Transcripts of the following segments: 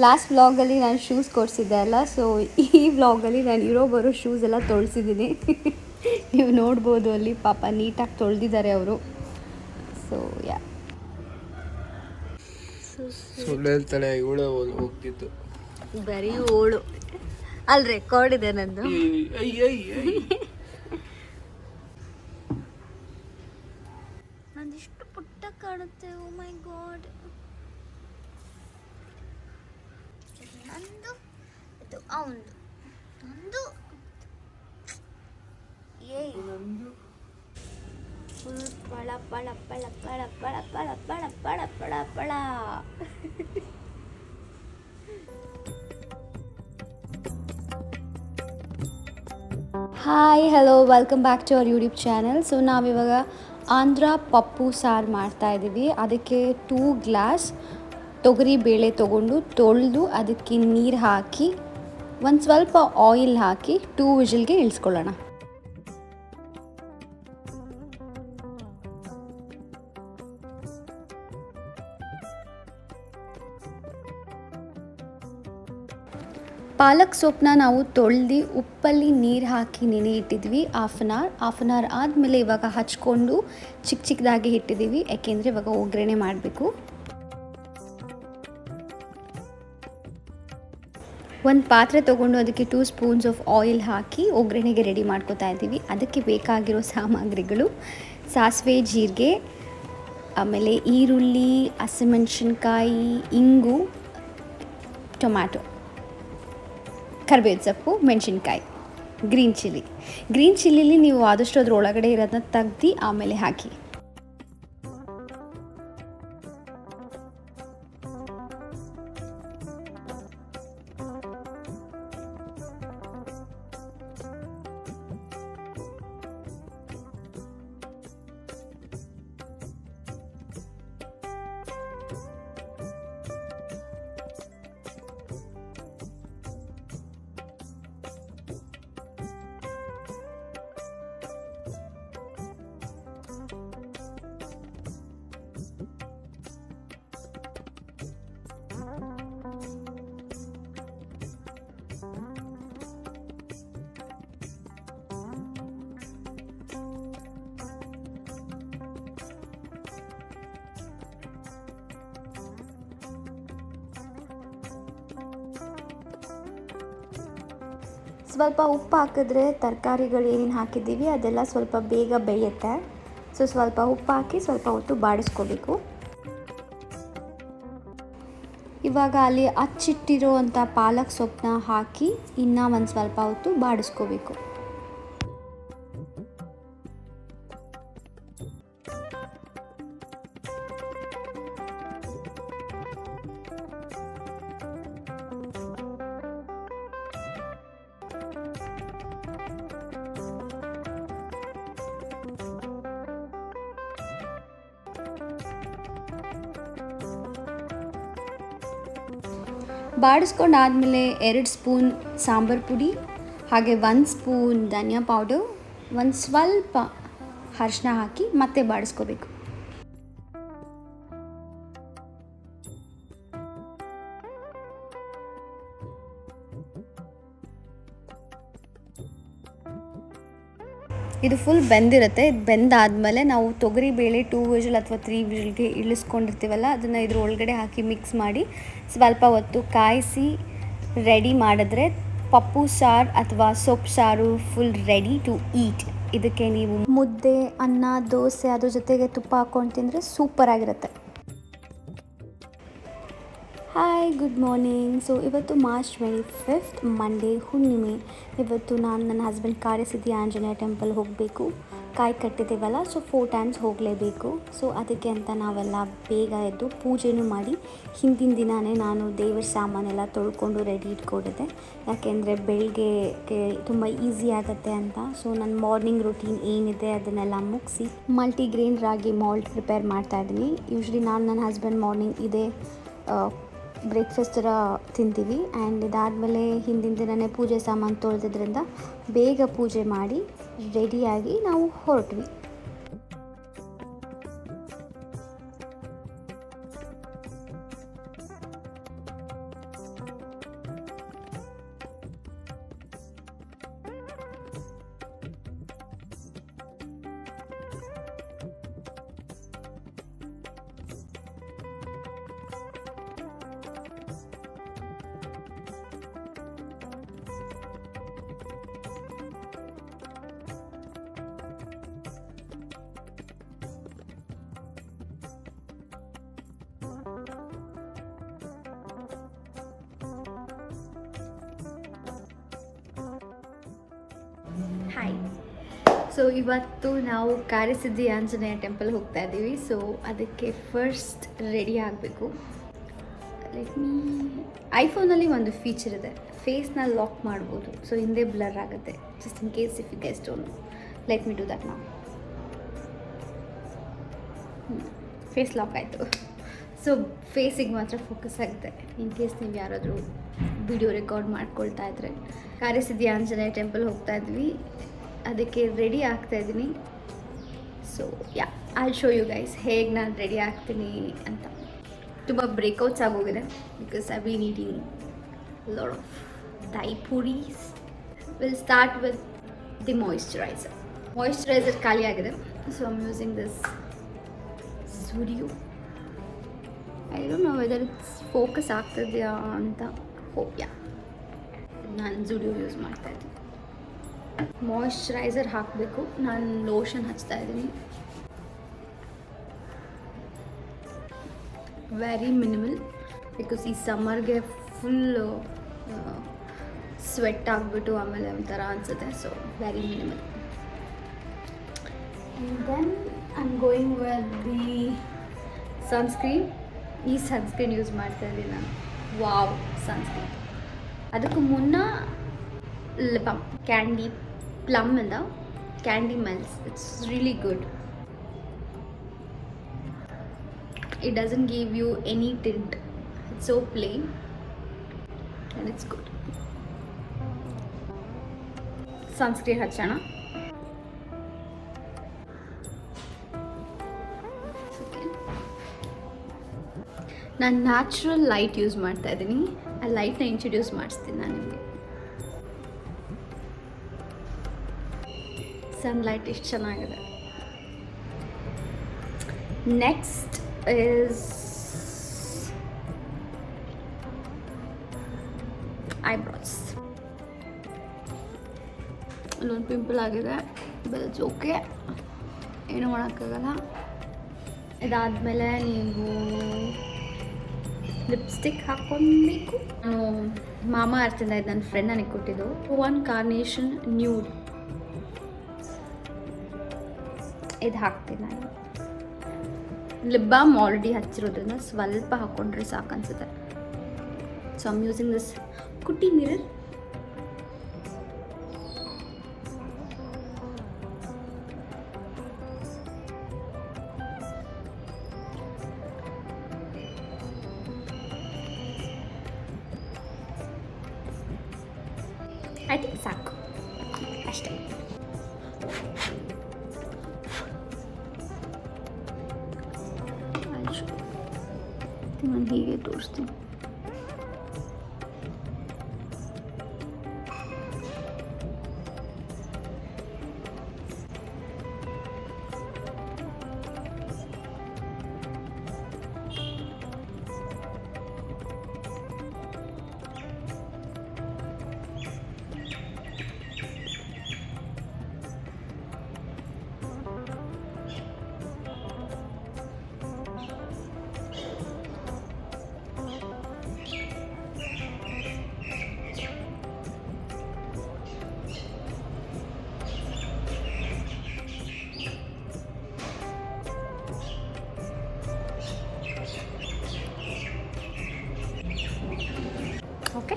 Last ವ್ಲಾಗಲ್ಲಿ ನಾನು shoes ಕೊಡಿಸಿದ್ದೆ ಅಲ್ಲ, ಸೊ ಈ ವ್ಲಾಗಲ್ಲಿ ನಾನು ಬರೋ ಶೂಸ್ ಎಲ್ಲ ತೊಳ್ಸಿದ್ದೀನಿ. ನೀವು ನೋಡ್ಬೋದು ಅಲ್ಲಿ ಪಾಪ ನೀಟಾಗಿ ತೊಳೆದಿದ್ದಾರೆ ಅವರು. ಸೊ ಯಾ, ಸುಳ್ಳು ಹೇಳ್ತಾಳೆ, ಇವಳು ಹೋಗ್ತಿತ್ತು ಬರೀ ಓಳು. ಅಲ್ಲಿ ರೆಕಾರ್ಡ್ ಇದೆ ನಂದು. ನಂದಿಷ್ಟು ಪುಟ್ಟ ಕಾಣುತ್ತೆ. Oh my God. ನಂದು ಇದು ಅವನದು, ನಂದು ಫುಲ್ ಪಳ ಪಳ ಪಳ ಪಳ ಪಳ ಪಳ ಪಳ ಪಳ ಪಳ ಪಳ. Hi, hello, welcome back to our YouTube channel. So ನಾವಿವಾಗ ಆಂಧ್ರ ಪಪ್ಪು ಸಾರು ಮಾಡ್ತಾಯಿದ್ದೀವಿ. ಅದಕ್ಕೆ 2 ಗ್ಲಾಸ್ ತೊಗರಿ ಬೇಳೆ ತೊಗೊಂಡು ತೊಳೆದು ಅದಕ್ಕೆ ನೀರು ಹಾಕಿ ಒಂದು ಸ್ವಲ್ಪ ಆಯಿಲ್ ಹಾಕಿ 2 ವಿಜಿಲ್ಗೆ ಇಳಿಸ್ಕೊಳ್ಳೋಣ. ಪಾಲಕ್ ಸೊಪ್ಪನ್ನ ನಾವು ತೊಳೆದು ಉಪ್ಪಲ್ಲಿ ನೀರು ಹಾಕಿ ನೆನೆ ಇಟ್ಟಿದ್ವಿ ಹಾಫ್ ಆನ್ ಅವರ್ ಆದಮೇಲೆ ಇವಾಗ ಹಚ್ಕೊಂಡು ಚಿಕ್ಕದಾಗಿ ಇಟ್ಟಿದ್ದೀವಿ, ಯಾಕೆಂದರೆ ಇವಾಗ ಒಗ್ಗರಣೆ ಮಾಡಬೇಕು. ಒಂದು ಪಾತ್ರೆ ತೊಗೊಂಡು ಅದಕ್ಕೆ 2 ಸ್ಪೂನ್ಸ್ ಆಫ್ ಆಯಿಲ್ ಹಾಕಿ ಒಗ್ಗರಣೆಗೆ ರೆಡಿ ಮಾಡ್ಕೋತಾ ಇದ್ದೀವಿ. ಅದಕ್ಕೆ ಬೇಕಾಗಿರೋ ಸಾಮಗ್ರಿಗಳು: ಸಾಸಿವೆ, ಜೀರಿಗೆ, ಆಮೇಲೆ ಈರುಳ್ಳಿ, ಹಸಿಮೆಣಸಿನ್ಕಾಯಿ, ಇಂಗು, ಟೊಮ್ಯಾಟೊ, ಕರಿಬೇವು ಸೊಪ್ಪು, ಮೆಣಸಿನ್ಕಾಯಿ, ಗ್ರೀನ್ ಚಿಲ್ಲಿಲಿ ನೀವು ಆದಷ್ಟು ಅದರೊಳಗಡೆ ಇರೋದನ್ನ ತೆಗ್ದು ಆಮೇಲೆ ಹಾಕಿ. ಸ್ವಲ್ಪ ಉಪ್ಪು ಹಾಕಿದ್ರೆ ತರಕಾರಿಗಳು ಏನೇನು ಹಾಕಿದ್ದೀವಿ ಅದೆಲ್ಲ ಸ್ವಲ್ಪ ಬೇಗ ಬೇಯುತ್ತೆ. ಸೊ ಸ್ವಲ್ಪ ಉಪ್ಪು ಹಾಕಿ ಸ್ವಲ್ಪ ಹೊತ್ತು ಬಾಡಿಸ್ಕೋಬೇಕು. ಇವಾಗ ಅಲ್ಲಿ ಹಚ್ಚಿಟ್ಟಿರೋ ಅಂಥ ಪಾಲಕ್ ಸೊಪ್ಪನ್ನ ಹಾಕಿ ಇನ್ನೂ ಒಂದು ಸ್ವಲ್ಪ ಹೊತ್ತು ಬಾಡಿಸ್ಕೋಬೇಕು. ಬಾಡಿಸ್ಕೊಂಡಾದಮೇಲೆ 2 ಸ್ಪೂನ್ ಸಾಂಬಾರು ಪುಡಿ, ಹಾಗೆ 1 ಸ್ಪೂನ್ ಧನಿಯಾ ಪೌಡರ್, ಒಂದು ಸ್ವಲ್ಪ ಅರಿಶಿನ ಹಾಕಿ ಮತ್ತೆ ಬಾಡಿಸ್ಕೋಬೇಕು. ಇದು ಫುಲ್ ಬೆಂದಿರುತ್ತೆ. ಇದು ಬೆಂದಾದಮೇಲೆ ನಾವು ತೊಗರಿ ಬೇಳೆ 2 ವಿಜಿಲ್ ಅಥವಾ 3 ವಿಜಿಲ್ಗೆ ಇಳಿಸ್ಕೊಂಡಿರ್ತೀವಲ್ಲ, ಅದನ್ನು ಇದ್ರ ಒಳಗಡೆ ಹಾಕಿ ಮಿಕ್ಸ್ ಮಾಡಿ ಸ್ವಲ್ಪ ಹೊತ್ತು ಕಾಯಿಸಿ ರೆಡಿ ಮಾಡಿದ್ರೆ ಪಪ್ಪು ಸಾರು ಅಥವಾ ಸೊಪ್ಪು ಸಾರು ಫುಲ್ ರೆಡಿ ಟು ಈಟ್. ಇದಕ್ಕೆ ನೀವು ಮುದ್ದೆ, ಅನ್ನ, ದೋಸೆ ಅದ್ರ ಜೊತೆಗೆ ತುಪ್ಪ ಹಾಕ್ಕೊಂಡು ತಿಂದರೆ ಸೂಪರಾಗಿರುತ್ತೆ. Hi, good morning. ಸೊ ಇವತ್ತು ಮಾರ್ಚ್ 25 ಮಂಡೇ, ಹುಣ್ಣಿಮೆ. ಇವತ್ತು ನಾನು ನನ್ನ ಹಸ್ಬೆಂಡ್ ಕಾರ್ಯಸಿದ್ಧಿ ಆಂಜನೇಯ ಟೆಂಪಲ್ ಹೋಗಬೇಕು. ಕಾಯಿ ಕಟ್ಟಿದ್ದೀವಲ್ಲ, ಸೊ 4 ಟೈಮ್ಸ್ ಹೋಗಲೇಬೇಕು. ಸೊ ಅದಕ್ಕೆ ಅಂತ ನಾವೆಲ್ಲ ಬೇಗ ಎದ್ದು ಪೂಜೆನೂ ಮಾಡಿ ಹಿಂದಿನ ದಿನವೇ ನಾನು ದೇವರ ಸಾಮಾನೆಲ್ಲ ತೊಳ್ಕೊಂಡು ರೆಡಿ ಇಟ್ಕೊಂಡಿದ್ದೆ, ಯಾಕೆಂದರೆ ಬೆಳಗ್ಗೆ ತುಂಬ ಈಸಿ ಆಗುತ್ತೆ ಅಂತ. ಸೊ ನನ್ನ ಮಾರ್ನಿಂಗ್ ರುಟೀನ್ ಏನಿದೆ ಅದನ್ನೆಲ್ಲ ಮುಗಿಸಿ ಮಲ್ಟಿಗ್ರೇನ್ ರಾಗಿ ಮಾಲ್ಟ್ ಪ್ರಿಪೇರ್ ಮಾಡ್ತಾಯಿದ್ದೀನಿ. ಯೂಶ್ವಲಿ ನಾನು ನನ್ನ ಹಸ್ಬೆಂಡ್ ಮಾರ್ನಿಂಗ್ ಇದೇ ಬ್ರೇಕ್ಫಾಸ್ಟ್ ಥರ ತಿಂತೀವಿ. ಆ್ಯಂಡ್ ಇದಾದಮೇಲೆ ಹಿಂದಿನ ದಿನವೇ ಪೂಜೆ ಸಾಮಾನು ತೊಳೆದಿದ್ದರಿಂದ ಬೇಗ ಪೂಜೆ ಮಾಡಿ ರೆಡಿಯಾಗಿ ನಾವು ಹೊರಟ್ವಿ. ಸೊ ಇವತ್ತು ನಾವು ಕಾರಿಸಿದ್ಧಿ ಆಂಜನೇಯ ಟೆಂಪಲ್ ಹೋಗ್ತಾ ಇದ್ದೀವಿ. ಸೊ ಅದಕ್ಕೆ ಫಸ್ಟ್ ರೆಡಿ ಆಗಬೇಕು. ಲೆಟ್ ಮೀ ಐಫೋನಲ್ಲಿ ಒಂದು ಫೀಚರ್ ಇದೆ, ಫೇಸ್ನ ಲಾಕ್ ಮಾಡ್ಬೋದು. ಸೊ ಹಿಂದೆ ಬ್ಲರ್ ಆಗುತ್ತೆ, just in case if you guess don't know. Let me do that ನಾವು. ಫೇಸ್ ಲಾಕ್ ಆಯಿತು. ಸೊ ಫೇಸಿಗೆ ಮಾತ್ರ ಫೋಕಸ್ ಆಗುತ್ತೆ. ಇನ್ ಕೇಸ್ ನೀವು ಯಾರಾದರೂ ವಿಡಿಯೋ ರೆಕಾರ್ಡ್ ಮಾಡ್ಕೊಳ್ತಾ ಇದ್ರೆ. ಕಾರಿಸಿದ್ಧಿ ಆಂಜನೇಯ ಟೆಂಪಲ್ ಹೋಗ್ತಾ ಇದ್ವಿ, ಅದಕ್ಕೆ ರೆಡಿ ಆಗ್ತಾಯಿದ್ದೀನಿ. So yeah, I show you guys ಹೇಗೆ ನಾನು ರೆಡಿ ಆಗ್ತೀನಿ ಅಂತ. ತುಂಬ ಬ್ರೇಕೌಟ್ಸ್ ಆಗೋಗಿದೆ because I been eating lot of dahi puris. Will start with the moisturiser ಖಾಲಿ ಆಗಿದೆ. So I am using this Zudio. I don't know whether it's focus ಆಗ್ತದೆಯಾ ಅಂತ. ಯಾ, ನಾನು ಝುಡಿಯೋ ಯೂಸ್ ಮಾಡ್ತಾಯಿದ್ದೀನಿ. ಮಾಯಿಶ್ಚರೈಸರ್ ಹಾಕಬೇಕು. ನಾನು ಲೋಷನ್ ಹಚ್ತಾ ಇದ್ದೀನಿ, ವೆರಿ ಮಿನಿಮಲ್, ಬಿಕಾಸ್ ಈ ಸಮ್ಮರ್ಗೆ ಫುಲ್ ಸ್ವೆಟ್ ಆಗಿಬಿಟ್ಟು ಆಮೇಲೆ ಒಂಥರ ಅನಿಸುತ್ತೆ. So very minimal. And then I am going with the sunscreen. ಈ ಸನ್ಸ್ಕ್ರೀನ್ ಯೂಸ್ ಮಾಡ್ತಾ ಇದ್ದೀನಿ ನಾನು. Wow sunscreen. ಅದಕ್ಕೂ ಮುನ್ನ ಲಿಪಮ್ ಕ್ಯಾಂಡಿ ಪ್ಲಮ್ ಇಂದ candy melts. It's really good. It doesn't give you any tint. It's so plain and it's good. Sunscreen ಹಚ್ಚೋಣ. ನಾನು natural light use ಮಾಡ್ತಾ ಇದ್ದೀನಿ. ಆ ಲೈಟ್ನ ಇಂಟ್ರೊಡ್ಯೂಸ್ ಮಾಡಿಸ್ತೀನಿ ನಾನು ನಿಮಗೆ. ಸನ್ಲೈಟ್ ಎಷ್ಟು ಚೆನ್ನಾಗಿದೆ. Next is eyebrows. ಅಲ್ಲೊಂದು ಪಿಂಪಲ್ ಆಗಿದೆ, ಬಟ್ ಇಟ್ಸ್ ಓಕೆ, ಏನೂ ಮಾಡೋಕ್ಕಾಗಲ್ಲ. ಇದಾದಮೇಲೆ ನೀವು ಲಿಪ್ಸ್ಟಿಕ್ ಹಾಕ್ಕೊಬೇಕು. ನಾನು ಮಾಮಾ ಅರ್ಥಿಂದ ಇದು ನನ್ನ ಫ್ರೆಂಡ್ ನನಗೆ ಕೊಟ್ಟಿದ್ದು. ಒನ್ ಕಾರ್ನೇಷನ್ ನ್ಯೂಡ್, ಇದು ಹಾಕ್ತೀನಿ ನಾನು. ಲಿಪ್ ಬಾಮ್ ಆಲ್ರೆಡಿ ಹಚ್ಚಿರೋದ್ರಿಂದ ಸ್ವಲ್ಪ ಹಾಕ್ಕೊಂಡ್ರೆ ಸಾಕು ಅನ್ಸುತ್ತೆ. So I am using this Kutty mirror. I think ಸಾಕು ಅಷ್ಟೇ. ನಾನು ಹೀಗೆ ತೋರಿಸ್ತೀನಿ. Okay,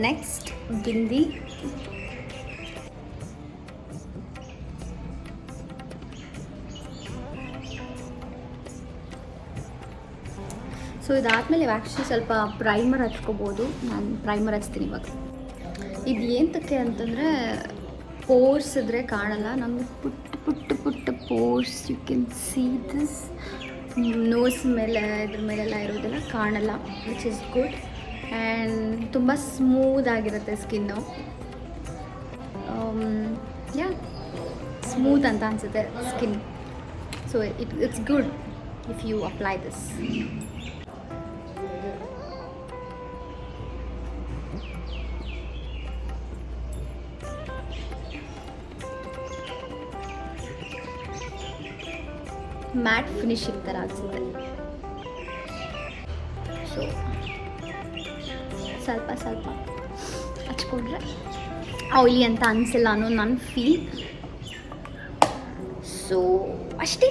next bindi. ಸೊ ಇದಾದಮೇಲೆ ಆ್ಯಕ್ಚುಲಿ ಸ್ವಲ್ಪ ಪ್ರೈಮರ್ ಹಚ್ಕೋಬೋದು. ನಾನು ಪ್ರೈಮರ್ ಹಚ್ತೀನಿ ಇವಾಗ. ಇದು ಏನಕ್ಕೆ ಅಂತಂದರೆ ಪೋರ್ಸ್ ಇದ್ದರೆ ಕಾಣಲ್ಲ ನಮಗೆ. ಪುಟ್ಟ pores you can see this. Nose ಮೇಲೆ ಇದ್ರ ಮೇಲೆಲ್ಲ ಇರೋದೆಲ್ಲ ಕಾಣಲ್ಲ, ವಿಚ್ ಇಸ್ ಗುಡ್. ಆ್ಯಂಡ್ ತುಂಬ ಸ್ಮೂದ್ ಆಗಿರುತ್ತೆ ಸ್ಕಿನ್ನು. ಯಾ, ಸ್ಮೂತ್ ಅಂತ ಅನಿಸುತ್ತೆ skin. So it's good if you apply this. Matte finishing ಥರ ಅನಿಸುತ್ತೆ. ಸೊ ಸ್ವಲ್ಪ ಹಚ್ಕೊಂಡ್ರೆ ಆಯ್ಲಿ ಅಂತ ಅನಿಸಿಲ್ಲ ಅನ್ನೋ ನನ್ನ ಫೀಲ್. ಸೊ ಅಷ್ಟೇ,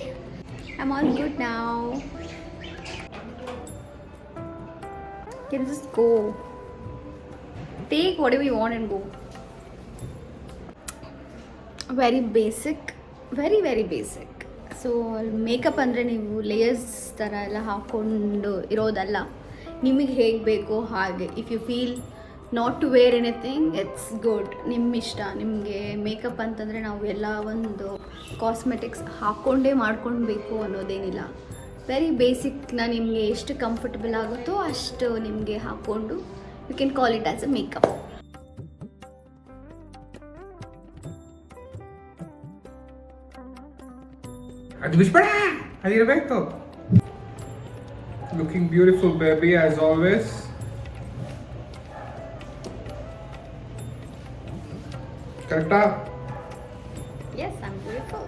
ಐ ಆಮ್ ಆಲ್ ಗುಡ್ ನಾವ್. Can just go. Take whatever you want and go. Very basic, very basic. So makeup ಅಂದರೆ ನೀವು ಲೇಯರ್ಸ್ ಥರ ಎಲ್ಲ ಹಾಕ್ಕೊಂಡು ಇರೋದಲ್ಲ, ನಿಮಗೆ ಹೇಗೆ ಬೇಕೋ ಹಾಗೆ. If you feel not to wear anything, it's good, ನಿಮ್ಮ ಇಷ್ಟ. ನಿಮಗೆ ಮೇಕಪ್ ಅಂತಂದರೆ ನಾವು ಎಲ್ಲ ಒಂದು ಕಾಸ್ಮೆಟಿಕ್ಸ್ ಹಾಕ್ಕೊಂಡೇ ಮಾಡ್ಕೊಳ್ಬೇಕು ಅನ್ನೋದೇನಿಲ್ಲ. ವೆರಿ ಬೇಸಿಕ್ನ ನಿಮಗೆ ಎಷ್ಟು ಕಂಫರ್ಟಬಲ್ ಆಗುತ್ತೋ ಅಷ್ಟು ನಿಮಗೆ ಹಾಕ್ಕೊಂಡು you can call it as a makeup. ಅದು ಬಿಸ್ಬೇಡ, ಅದಿರಬೇಕು. Looking beautiful baby as always. ಕರೆಕ್ಟಾ? Yes, I am beautiful.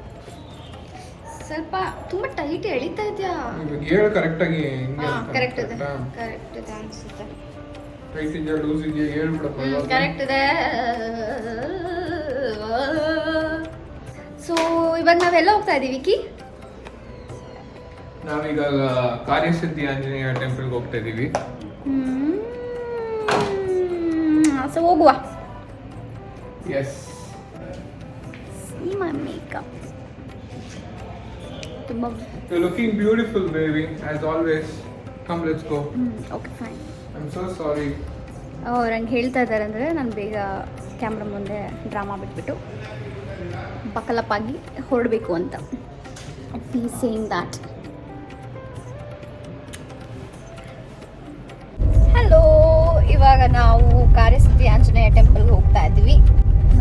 ಸ್ವಲ್ಪ ತುಂಬ ಟೈಟ್ ಎಳಿತಾ ಇದೆಯಾ? ಇವಾಗ ಹೇಳು ಕರೆಕ್ಟಾಗಿ. ಕರೆಕ್ಟ್ ಇದೆ, ಕರೆಕ್ಟ್ ಇದೆ ಅನಿಸುತ್ತೆ. ಟೈಟ್ ಇದೆಯಾ, ಲೂಸ್ ಇದೆಯಾ ಹೇಳ್ಬಿಡಪ್ಪ. ಕರೆಕ್ಟ್ ಇದೆ. ಸೊ ಇವಾಗ ನಾವೆಲ್ಲ ಹೋಗ್ತಾ ಇದ್ದೀವಿ ವಿಕಿ? ನಾವೀಗ ಕಾರ್ಯಸಿದ್ಧಿ ಆಂಜನೇಯ ಟೆಂಪಲ್ಗೆ ಹೋಗ್ತಾ ಇದ್ದೀವಿ. ಸೊ ಹೋಗುವ. ಎಸ್. See my makeup. ತುಂಬ You're looking beautiful, baby, as always. Come, let's go. Okay fine. I'm so sorry. ಅವ್ರು ಹಂಗೆ ಹೇಳ್ತಾ ಇದ್ದಾರೆ ಅಂದರೆ ನಾನು ಬೇಗ ಕ್ಯಾಮ್ರಾ ಮುಂದೆ ಡ್ರಾಮಾ ಬಿಟ್ಬಿಟ್ಟು ಬಕಲಪ್ಪಾಗಿ ಹೊರಡಬೇಕು ಅಂತ. V saying that. ಹಲೋ, ಇವಾಗ ನಾವು ಕಾರ್ಯಸಿದ್ಧಿ ಆಂಜನೇಯ ಟೆಂಪಲ್ಗೆ ಹೋಗ್ತಾ ಇದ್ವಿ.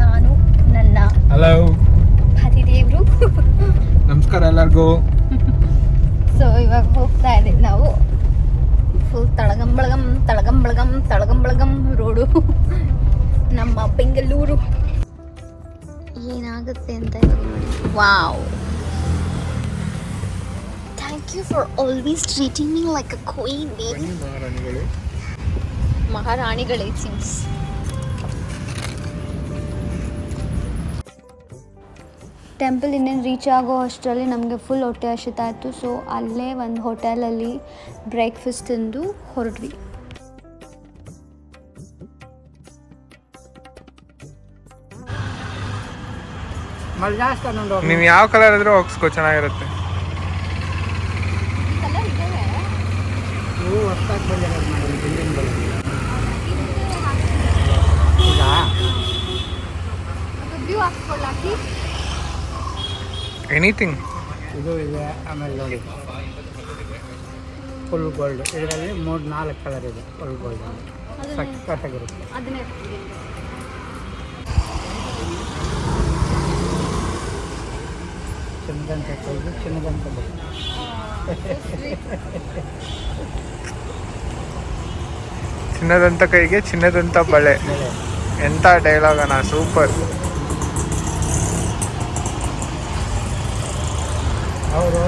ನಾನು ನನ್ನ ಹಲೋ ಪತಿದೇವರು. ನಮಸ್ಕಾರ ಎಲ್ಲರಿಗೂ. ಸೊ ಇವಾಗ ಹೋಗ್ತಾ ಇದ್ದೀವಿ ನಾವು. ಫುಲ್ ತಳಗಂಬಳಗಂ ರೋಡು ನಮ್ಮ ಬೆಂಗಳೂರು. ಏನಾಗುತ್ತೆ ಅಂತ ಇವಾಗ ನೋಡಿ. Wow, thank you for always treating me like a queen baby. ಮಹಾರಾಣಿಗಳೇ ಸಿನ್ಸ್. ಟೆಂಪಲ್ ಇನ್ನೇನು ರೀಚ್ ಆಗೋ ಅಷ್ಟರಲ್ಲಿ ನಮಗೆ ಫುಲ್ ಹೊಟ್ಟೆ ಹಸಿತಾ ಇತ್ತು. ಸೊ ಅಲ್ಲೇ ಒಂದು ಹೋಟೆಲಲ್ಲಿ ಬ್ರೇಕ್ಫಾಸ್ಟ್ ತಿಂದು ಹೊರಟ್ವಿ. ನೀನು ಯಾವ ಕಲರ್ ಇದ್ರೂ ಹಾಕ್ಸ್ಕೋ, ಚೆನ್ನಾಗಿರುತ್ತೆ. ಎನಿಥಿಂಗ್. ಇದು ಇದೆ, ಆಮೇಲೆ ನೋಡಿ ಫುಲ್ ಗೋಲ್ಡ್. ಇದರಲ್ಲಿ 3-4 ಕಲರ್ ಇದೆ ಫುಲ್ ಗೋಲ್ಡ್. ಸಕ್ಕತ್ತಾಗಿರುತ್ತೆ. ಚಿನ್ನದಂತ ಕೈಗೆ ಚಿನ್ನದಂತ ಬಳೆ. ಚಿನ್ನದಂತ ಕೈಗೆ ಚಿನ್ನದಂತ ಬಳೆ. ಎಂಥ ಡೈಲಾಗನ, ಸೂಪರ್. ಅವರು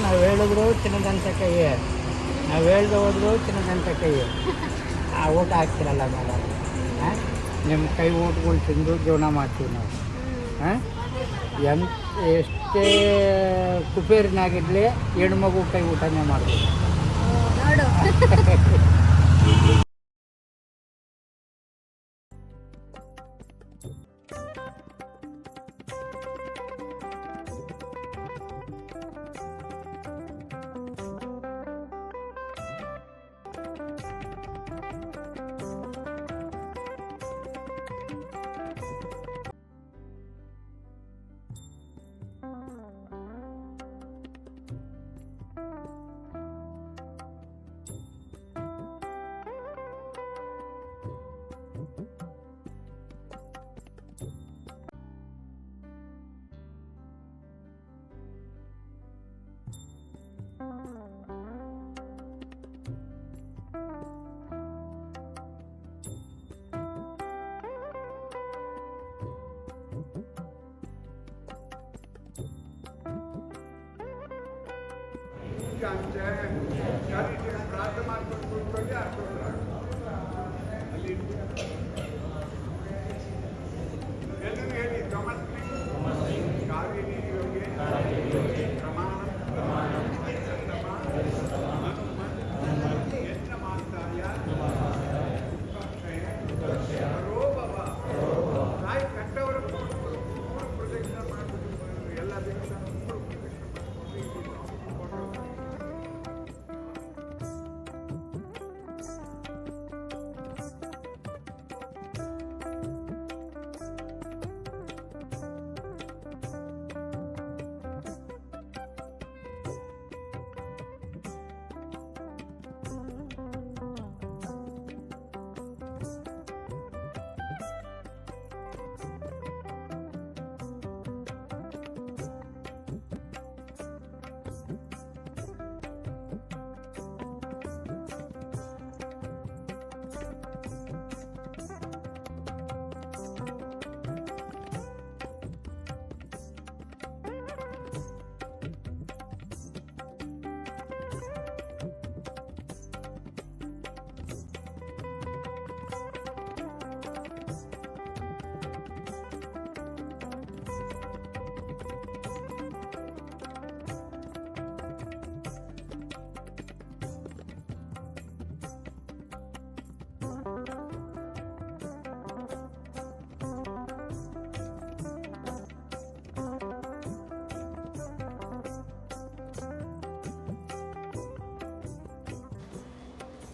ನಾವು ಹೇಳಿದ್ರು ಚಿನ್ನದಂತ ಕೈಯೇ, ನಾವು ಹೇಳ್ದೆ ಹೋದ್ರು ಚಿನ್ನದಂತ ಕೈಯೇ. ಆ ಊಟ ಹಾಕ್ತಿರಲ್ಲ ಮೇಡಮ್, ನಿಮ್ಮ ಕೈ ಊಟಗಳು ತಿಂದು ಜೀವನ ಮಾಡ್ತೀವಿ ನಾವು. ಎಷ್ಟೇ ಕುಪೇರಿನಾಗಿರಲಿ ಹೆಣ್ಮಗು ಕೈ ಊಟನೇ ಮಾಡ್ತೀವಿ.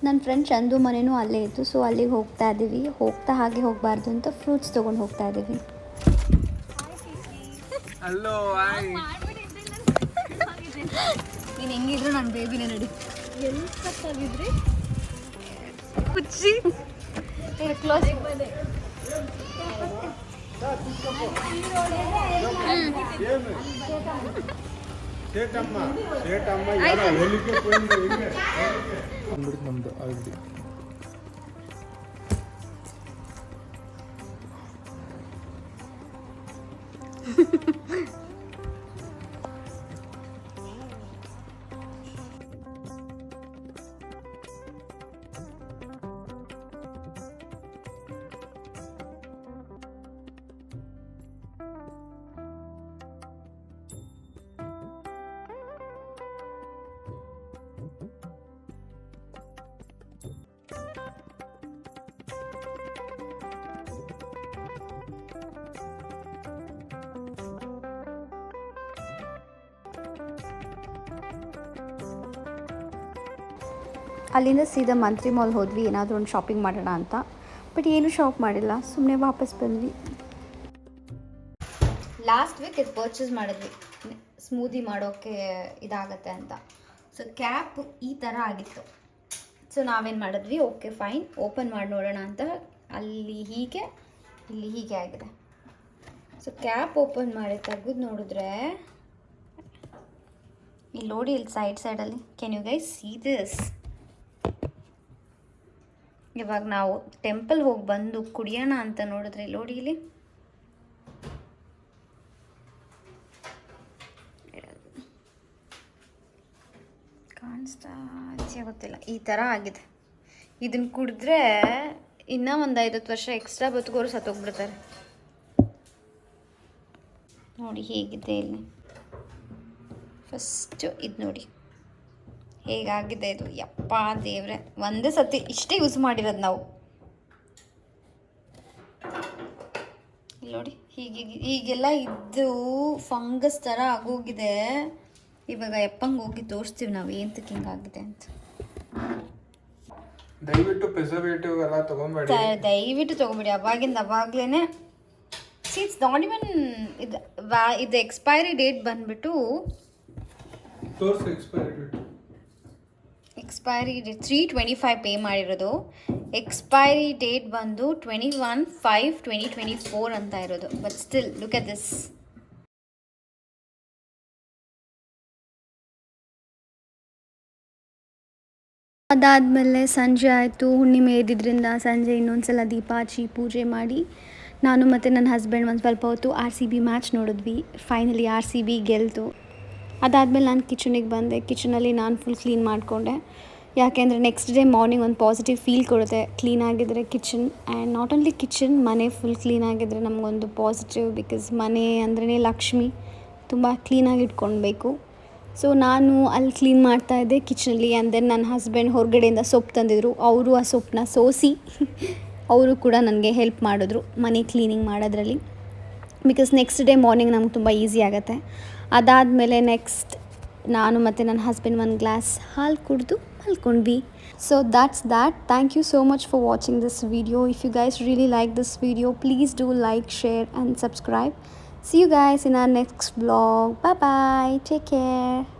ನನ್ನ ಫ್ರೆಂಡ್ ಚಂದು ಮನೆಯೂ ಅಲ್ಲೇ ಇತ್ತು, ಸೊ ಅಲ್ಲಿಗೆ ಹೋಗ್ತಾ ಇದ್ದೀವಿ. ಹೋಗ್ತಾ ಹಾಗೆ ಹೋಗಬಾರ್ದು ಅಂತ ಫ್ರೂಟ್ಸ್ ತೊಗೊಂಡು ಹೋಗ್ತಾ ಇದ್ದೀವಿ. Hello hi. ನೀನು ಹೆಂಗಿದ್ರು ನನ್ನ ಬೇಬಿನೇ ನೋಡಿ. ಎಲ್ಲಿ ಕತ್ತಾಗಿದ್ರಿ ಕುಚ್ಚಿ ಕ್ಲೋಸ್. ನಮ್ದು ಆಲ್ರೆಡಿ ಅಲ್ಲಿಂದ ಸೀದಾ ಮಂತ್ರಿ ಮಾಲ್ ಹೋದ್ವಿ ಏನಾದರೂ ಒಂದು ಶಾಪಿಂಗ್ ಮಾಡೋಣ ಅಂತ. ಬಟ್ ಏನು ಶಾಪ್ ಮಾಡಿಲ್ಲ, ಸುಮ್ಮನೆ ವಾಪಸ್ ಬಂದ್ವಿ. ಲಾಸ್ಟ್ ವೀಕ್ ಇದು ಪರ್ಚೇಸ್ ಮಾಡಿದ್ವಿ, ಸ್ಮೂದಿ ಮಾಡೋಕ್ಕೆ ಇದಾಗತ್ತೆ ಅಂತ. ಸೊ ಕ್ಯಾಪ್ ಈ ಥರ ಆಗಿತ್ತು. ಸೊ ನಾವೇನು ಮಾಡಿದ್ವಿ, ಓಕೆ ಫೈನ್ ಓಪನ್ ಮಾಡಿ ನೋಡೋಣ ಅಂತ. ಅಲ್ಲಿ ಹೀಗೆ, ಇಲ್ಲಿ ಹೀಗೆ ಆಗಿದೆ. ಸೊ ಕ್ಯಾಪ್ ಓಪನ್ ಮಾಡಿ ತೆಗೆದು ನೋಡಿದ್ರೆ ಇಲ್ಲಿ ನೋಡಿ, ಇಲ್ಲಿ ಸೈಡಲ್ಲಿ can you guys see this? ಇವಾಗ ನಾವು ಟೆಂಪಲ್ ಹೋಗಿ ಬಂದು ಕುಡಿಯೋಣ ಅಂತ ನೋಡಿದ್ರೆ ನೋಡಿ ಇಲ್ಲಿ ಕಾಣಿಸ್ತಾ ಗೊತ್ತಿಲ್ಲ, ಈ ಥರ ಆಗಿದೆ. ಇದನ್ನು ಕುಡಿದ್ರೆ ಇನ್ನೂ ಒಂದು 5-10 ವರ್ಷ ಎಕ್ಸ್ಟ್ರಾ ಬದುಕೋರು ಸತ್ತೋಗ್ಬಿಡ್ತಾರೆ. ನೋಡಿ ಹೇಗಿದೆ ಇಲ್ಲಿ. ಫಸ್ಟು ಇದು ನೋಡಿ ಹೇಗಾಗಿದೆ ಇದು. ಯಪ್ಪ ದೇವ್ರೆ, ಒಂದೇ ಸತಿ ಇಷ್ಟೇ ಯೂಸ್ ಮಾಡಿರೋದು ನಾವು. ಇಲ್ಲಿ ನೋಡಿ ಹೀಗೆಲ್ಲ ಇದ್ದು ಫಂಗಸ್ ಥರ ಆಗೋಗಿದೆ. ಇವಾಗ ಯಪ್ಪಂಗೆ ಹೋಗಿ ತೋರಿಸ್ತೀವಿ ನಾವು ಏನಕ್ಕೆ ಹಿಂಗಾಗಿದೆ ಅಂತ. ದಯವಿಟ್ಟು ಪ್ರಿಸರ್ವೇಟಿವ್ ಎಲ್ಲ ತಗೊಂಬೇಡಿ, ದಯವಿಟ್ಟು ತೊಗೊಂಬಿಡಿ. ಅವಾಗಲೇ ಇಟ್ಸ್ ನಾಟ್ ಇವನ್ ಇದು ಎಕ್ಸ್ಪೈರಿ ಡೇಟ್ ಬಂದುಬಿಟ್ಟು ತೋರಿಸಿ. ಎಕ್ಸ್ಪೈರಿ ಡೇಟ್ 3/25 ಪೇ ಮಾಡಿರೋದು. ಎಕ್ಸ್ಪೈರಿ ಡೇಟ್ ಬಂದು 21/5/2024 ಅಂತ ಇರೋದು. But still look at this. ಅದಾದಮೇಲೆ ಸಂಜೆ ಆಯಿತು. ಹುಣ್ಣಿಮೆ ಇದ್ದಿದ್ದರಿಂದ ಸಂಜೆ ಇನ್ನೊಂದ್ಸಲ ದೀಪ ಹಚ್ಚಿ ಪೂಜೆ ಮಾಡಿ ನಾನು ಮತ್ತು ನನ್ನ ಹಸ್ಬೆಂಡ್ ಒಂದು ಸ್ವಲ್ಪ ಹೊತ್ತು RCB ಮ್ಯಾಚ್ ನೋಡಿದ್ವಿ. Finally RCB ಗೆಲ್ತು. ಅದಾದಮೇಲೆ ನಾನು ಕಿಚನಿಗೆ ಬಂದೆ. ಕಿಚನಲ್ಲಿ ನಾನು ಫುಲ್ ಕ್ಲೀನ್ ಮಾಡಿಕೊಂಡೆ. ಯಾಕೆಂದರೆ ನೆಕ್ಸ್ಟ್ ಡೇ ಮಾರ್ನಿಂಗ್ ಒಂದು ಪಾಸಿಟಿವ್ ಫೀಲ್ ಕೊಡುತ್ತೆ ಕ್ಲೀನಾಗಿದ್ದರೆ ಕಿಚನ್. ಆ್ಯಂಡ್ ನಾಟ್ ಓನ್ಲಿ ಕಿಚನ್, ಮನೆ ಫುಲ್ ಕ್ಲೀನಾಗಿದ್ದರೆ ನಮಗೊಂದು ಪಾಸಿಟಿವ್. ಬಿಕಾಸ್ ಮನೆ ಅಂದ್ರೇ ಲಕ್ಷ್ಮಿ, ತುಂಬ ಕ್ಲೀನಾಗಿ ಇಟ್ಕೊಳ್ಬೇಕು. ಸೊ ನಾನು ಅಲ್ಲಿ ಕ್ಲೀನ್ ಮಾಡ್ತಾಯಿದ್ದೆ ಕಿಚನಲ್ಲಿ. ಆ್ಯಂಡ್ ದೆನ್ ನನ್ನ ಹಸ್ಬೆಂಡ್ ಹೊರಗಡೆಯಿಂದ ಸೊಪ್ಪು ತಂದಿದ್ರು. ಅವರು ಆ ಸೊಪ್ಪನ್ನ ಸೋಸಿ ಅವರು ಕೂಡ ನನಗೆ ಹೆಲ್ಪ್ ಮಾಡಿದ್ರು ಮನೆ ಕ್ಲೀನಿಂಗ್ ಮಾಡೋದ್ರಲ್ಲಿ. ಬಿಕಾಸ್ ನೆಕ್ಸ್ಟ್ ಡೇ ಮಾರ್ನಿಂಗ್ ನಮ್ಗೆ ತುಂಬ ಈಸಿ ಆಗುತ್ತೆ. ಅದಾದಮೇಲೆ ನೆಕ್ಸ್ಟ್ ನಾನು ಮತ್ತು ನನ್ನ ಹಸ್ಬೆಂಡ್ ಒಂದು ಗ್ಲಾಸ್ ಹಾಲು ಕುಡಿದು ಮಲ್ಕೊಂಡ್ವಿ. So that's that. Thank you so much for watching this video. If you guys really like this video, please do like, share and subscribe. See you guys in our next vlog. Bye bye. Take care.